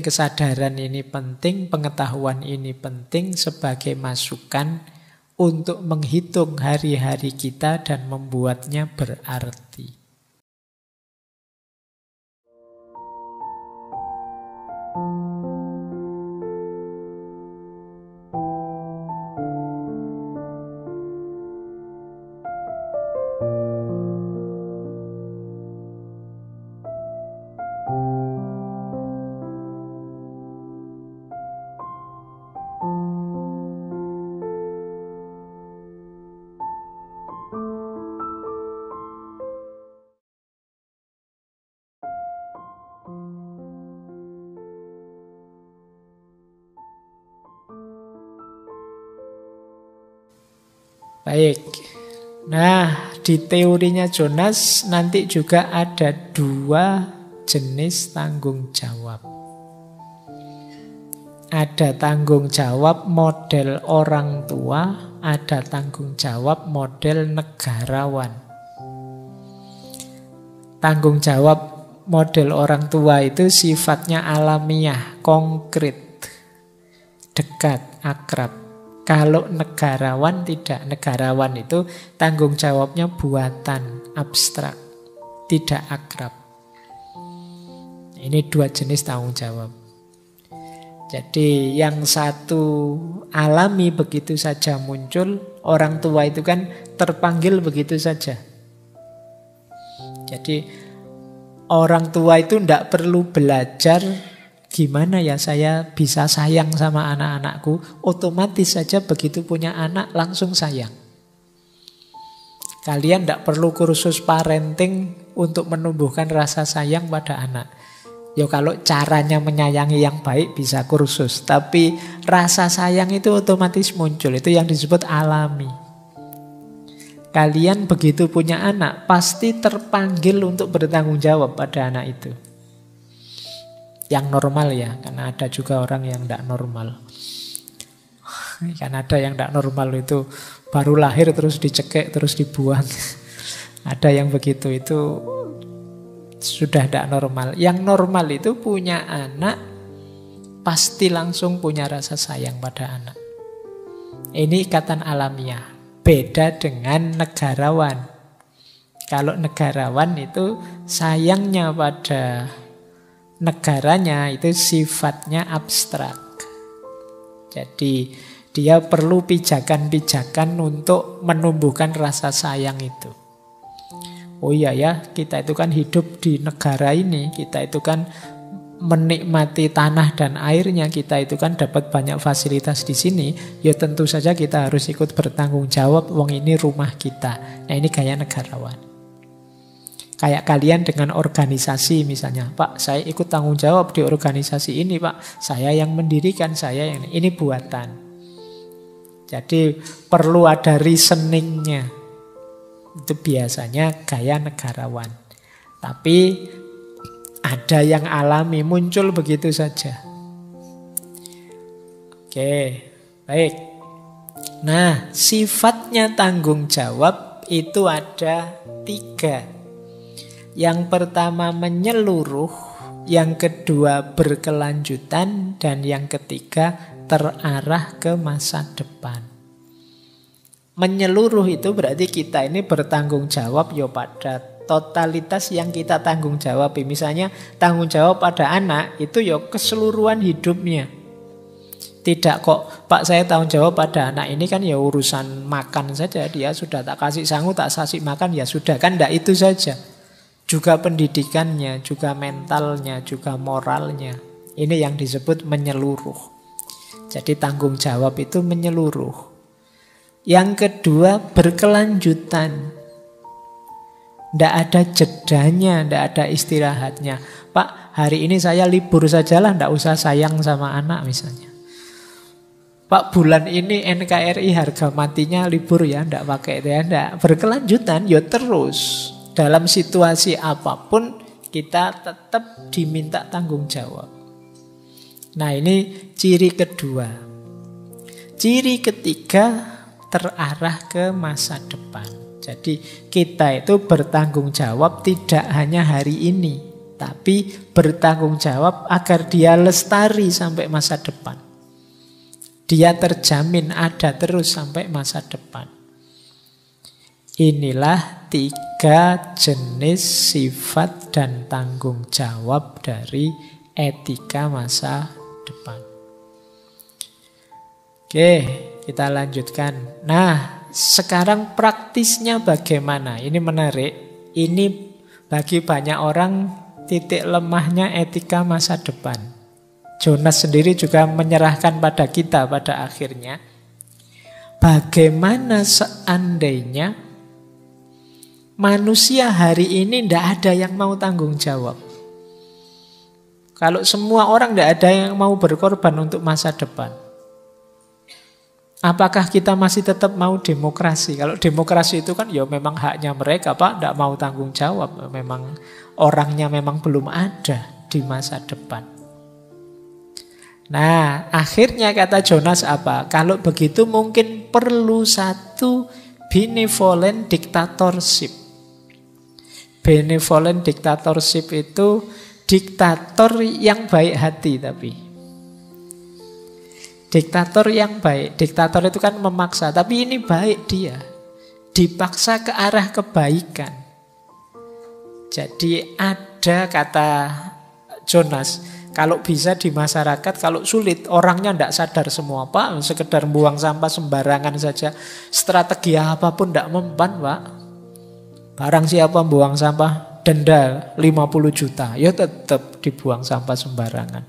kesadaran ini penting, pengetahuan ini penting sebagai masukan untuk menghitung hari-hari kita dan membuatnya berarti. Baik, nah di teorinya Jonas nanti juga ada 2 jenis tanggung jawab. Ada tanggung jawab model orang tua, ada tanggung jawab model negarawan. Tanggung jawab model orang tua itu sifatnya alamiah, konkret, dekat, akrab. Kalau negarawan tidak, negarawan itu tanggung jawabnya buatan, abstrak, tidak akrab. Ini 2 jenis tanggung jawab. Jadi yang satu alami begitu saja muncul, orang tua itu kan terpanggil begitu saja. Jadi orang tua itu tidak perlu belajar gimana ya saya bisa sayang sama anak-anakku. Otomatis saja begitu punya anak langsung sayang. Kalian tidak perlu kursus parenting untuk menumbuhkan rasa sayang pada anak. Ya kalau caranya menyayangi yang baik bisa kursus. Tapi rasa sayang itu otomatis muncul. Itu yang disebut alami. Kalian begitu punya anak pasti terpanggil untuk bertanggung jawab pada anak itu. Yang normal ya, karena ada juga orang yang tidak normal. Kan ada yang tidak normal itu baru lahir terus dicekek, terus dibuang. Ada yang begitu, itu sudah tidak normal. Yang normal itu punya anak, pasti langsung punya rasa sayang pada anak. Ini ikatan alamiah. Beda dengan negarawan. Kalau negarawan itu sayangnya pada negaranya itu sifatnya abstrak. Jadi dia perlu pijakan-pijakan untuk menumbuhkan rasa sayang itu. Oh iya ya, kita itu kan hidup di negara ini, kita itu kan menikmati tanah dan airnya, kita itu kan dapat banyak fasilitas di sini, ya tentu saja kita harus ikut bertanggung jawab, wong ini rumah kita. Nah ini gaya negarawan. Kayak kalian dengan organisasi misalnya, Pak saya ikut tanggung jawab di organisasi ini Pak, saya yang mendirikan, saya yang ini buatan. Jadi perlu ada reasoningnya. Itu biasanya gaya negarawan. Tapi ada yang alami, muncul begitu saja. Oke, baik. Nah, sifatnya tanggung jawab itu ada 3. Yang pertama menyeluruh, yang kedua berkelanjutan, dan yang ketiga terarah ke masa depan. Menyeluruh itu berarti kita ini bertanggung jawab ya pada totalitas yang kita tanggung jawab. Misalnya tanggung jawab pada anak itu ya keseluruhan hidupnya. Tidak kok, Pak saya tanggung jawab pada anak ini kan ya urusan makan saja. Dia sudah tak kasih sangu, tak kasih makan ya sudah. Kan tidak itu saja. Juga pendidikannya, juga mentalnya, juga moralnya. Ini yang disebut menyeluruh. Jadi tanggung jawab itu menyeluruh. Yang kedua berkelanjutan. Tidak ada jedanya, tidak ada istirahatnya. Pak hari ini saya libur sajalah, tidak usah sayang sama anak misalnya. Pak bulan ini NKRI harga matinya libur ya, tidak pakai ya, tidak. Berkelanjutan ya terus. Dalam situasi apapun kita tetap diminta tanggung jawab. Nah ini ciri kedua. Ciri ketiga terarah ke masa depan. Jadi kita itu bertanggung jawab tidak hanya hari ini. tapi bertanggung jawab agar dia lestari sampai masa depan. Dia terjamin ada terus sampai masa depan. Inilah 3 jenis sifat dan tanggung jawab dari etika masa depan. Oke, kita lanjutkan. Nah, sekarang praktisnya bagaimana? Ini menarik. Ini bagi banyak orang titik lemahnya etika masa depan. Jonas sendiri juga menyerahkan pada kita pada akhirnya. Bagaimana seandainya manusia hari ini tidak ada yang mau tanggung jawab? Kalau semua orang tidak ada yang mau berkorban untuk masa depan, apakah kita masih tetap mau demokrasi? Kalau demokrasi itu kan ya memang haknya mereka, Pak, tidak mau tanggung jawab. Memang orangnya memang belum ada di masa depan. Nah, akhirnya kata Jonas apa? Kalau begitu mungkin perlu satu benevolent dictatorship. Benevolent dictatorship itu diktator yang baik hati tapi. Diktator yang baik. Diktator itu kan memaksa, tapi ini baik dia. Dipaksa ke arah kebaikan. Jadi ada kata Jonas, kalau bisa di masyarakat, kalau sulit orangnya tidak sadar semua, Pak, sekedar buang sampah sembarangan saja, strategi apapun tidak mempan, Pak. Barang siapa buang sampah, denda 50 juta, ya tetap dibuang sampah sembarangan.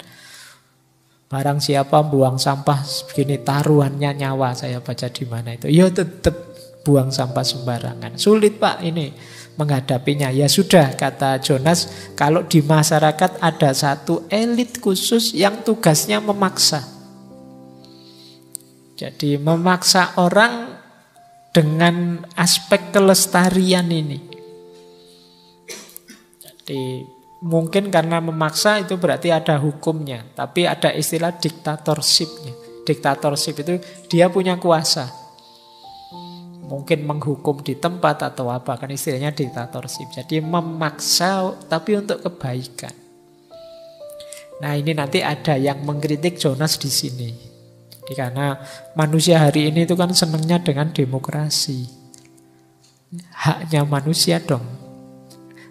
Barang siapa buang sampah begini, taruhannya nyawa, saya baca di mana itu, ya tetap buang sampah sembarangan. Sulit, Pak, ini menghadapinya. Ya sudah, kata Jonas, kalau di masyarakat ada satu elit khusus yang tugasnya memaksa. Jadi memaksa orang dengan aspek kelestarian ini. Jadi mungkin karena memaksa itu berarti ada hukumnya, tapi ada istilah diktatorshipnya. Diktatorship itu dia punya kuasa. Mungkin menghukum di tempat atau apa, kan istilahnya diktatorship. Jadi memaksa tapi untuk kebaikan. Nah, ini nanti ada yang mengkritik Jonas di sini. Jadi karena manusia hari ini itu kan senangnya dengan demokrasi. Haknya manusia dong.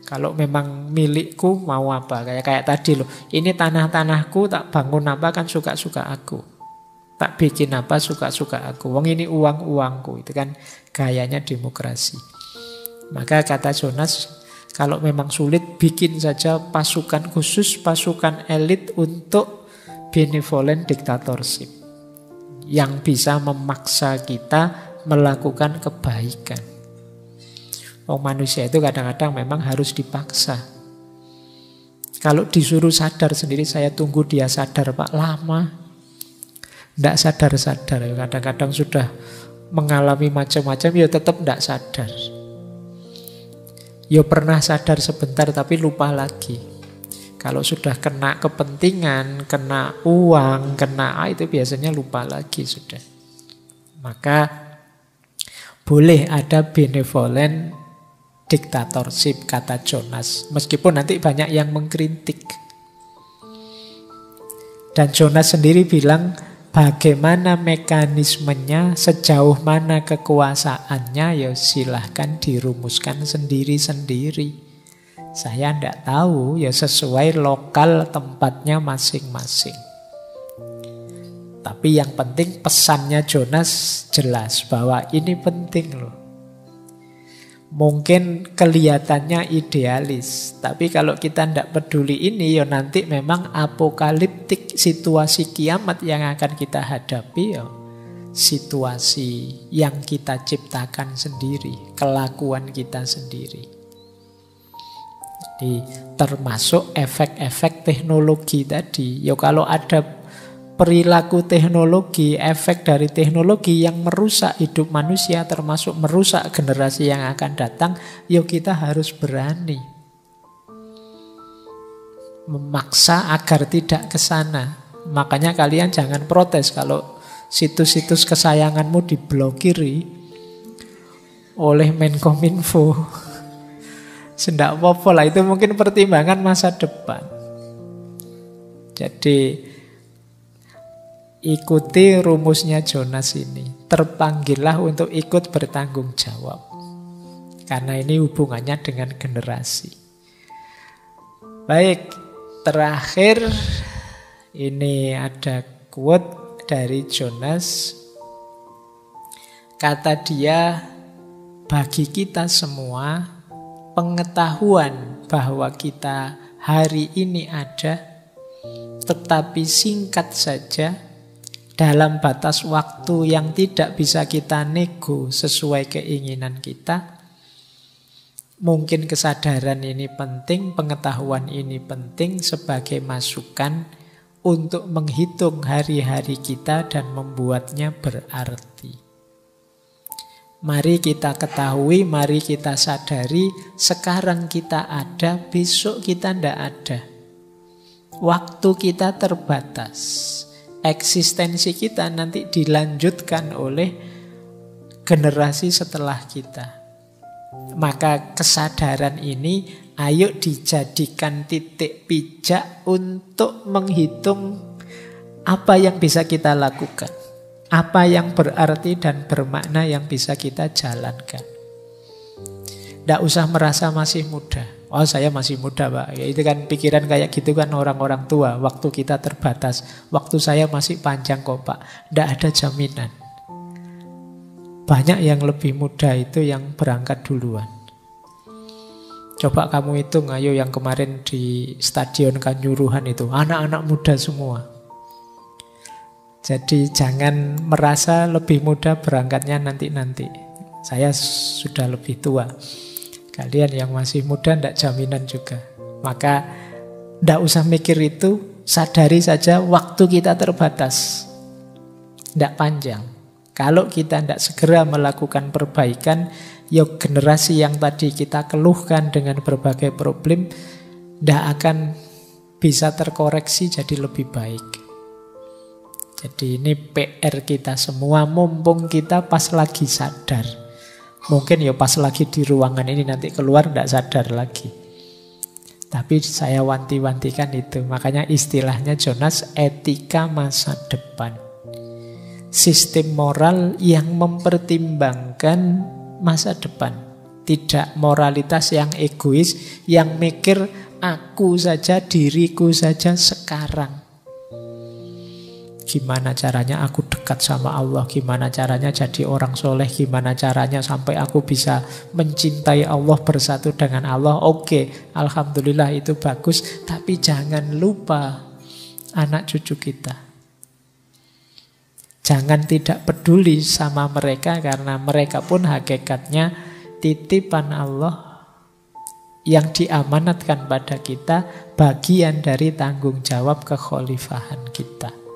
Kalau memang milikku mau apa, kayak tadi loh. Ini tanah-tanahku, tak bangun apa kan suka-suka aku. Tak bikin apa suka-suka aku. Wong ini uang-uangku. Itu kan gayanya demokrasi. Maka kata Jonas, kalau memang sulit bikin saja pasukan khusus, pasukan elit untuk benevolent dictatorship. Yang bisa memaksa kita melakukan kebaikan. Wong manusia itu kadang-kadang memang harus dipaksa. Kalau disuruh sadar sendiri, saya tunggu dia sadar, Pak, lama. Tidak sadar-sadar, kadang-kadang sudah mengalami macam-macam, ya tetap tidak sadar. Ya pernah sadar sebentar tapi lupa lagi. Kalau sudah kena kepentingan, kena uang, kena itu biasanya lupa lagi sudah. Maka boleh ada benevolent dictatorship, kata Jonas. Meskipun nanti banyak yang mengkritik. Dan Jonas sendiri bilang, bagaimana mekanismenya, sejauh mana kekuasaannya, ya silahkan dirumuskan sendiri-sendiri. Saya tidak tahu, ya sesuai lokal tempatnya masing-masing. Tapi yang penting pesannya Jonas jelas bahwa ini penting loh. Mungkin kelihatannya idealis, tapi kalau kita tidak peduli ini, ya nanti memang apokaliptik, situasi kiamat yang akan kita hadapi, ya situasi yang kita ciptakan sendiri, kelakuan kita sendiri. Jadi termasuk efek-efek teknologi tadi. Ya kalau ada perilaku teknologi, efek dari teknologi yang merusak hidup manusia, termasuk merusak generasi yang akan datang, ya kita harus berani memaksa agar tidak ke sana. Makanya kalian jangan protes kalau situs-situs kesayanganmu diblokiri oleh Menkominfo. Sendak apa lah, itu mungkin pertimbangan masa depan. Jadi ikuti rumusnya Jonas ini. Terpanggillah untuk ikut bertanggung jawab. Karena ini hubungannya dengan generasi. Baik, terakhir ini ada quote dari Jonas. Kata dia, bagi kita semua pengetahuan bahwa kita hari ini ada, tetapi singkat saja, dalam batas waktu yang tidak bisa kita nego sesuai keinginan kita. Mungkin kesadaran ini penting, pengetahuan ini penting sebagai masukan untuk menghitung hari-hari kita dan membuatnya berarti. Mari kita ketahui, mari kita sadari, sekarang kita ada, besok kita tidak ada. Waktu kita terbatas. Eksistensi kita nanti dilanjutkan oleh generasi setelah kita. Maka kesadaran ini ayo dijadikan titik pijak untuk menghitung apa yang bisa kita lakukan. Apa yang berarti dan bermakna yang bisa kita jalankan. Tidak usah merasa masih muda. Oh, saya masih muda, Pak. Ya, itu kan pikiran kayak gitu kan orang-orang tua. Waktu kita terbatas. Waktu saya masih panjang kok, Pak. Tidak ada jaminan. Banyak yang lebih muda itu yang berangkat duluan. Coba kamu hitung, ayo yang kemarin di Stadion Kanjuruhan itu. Anak-anak muda semua. Jadi jangan merasa lebih muda berangkatnya nanti-nanti. Saya sudah lebih tua. Kalian yang masih muda tidak jaminan juga. Maka tidak usah mikir itu. Sadari saja waktu kita terbatas. Tidak panjang. Kalau kita tidak segera melakukan perbaikan, ya generasi yang tadi kita keluhkan dengan berbagai problem tidak akan bisa terkoreksi jadi lebih baik. Jadi ini PR kita semua, mumpung kita pas lagi sadar. Mungkin ya pas lagi di ruangan ini, nanti keluar tidak sadar lagi. Tapi saya wanti-wantikan itu. Makanya istilahnya Jonas, etika masa depan. Sistem moral yang mempertimbangkan masa depan. Tidak moralitas yang egois, yang mikir aku saja, diriku saja sekarang. Gimana caranya aku dekat sama Allah, gimana caranya jadi orang soleh, gimana caranya sampai aku bisa mencintai Allah, bersatu dengan Allah. Oke, alhamdulillah itu bagus. Tapi jangan lupa anak cucu kita. Jangan tidak peduli sama mereka, karena mereka pun hakikatnya titipan Allah yang diamanatkan pada kita, bagian dari tanggung jawab kekhalifahan kita.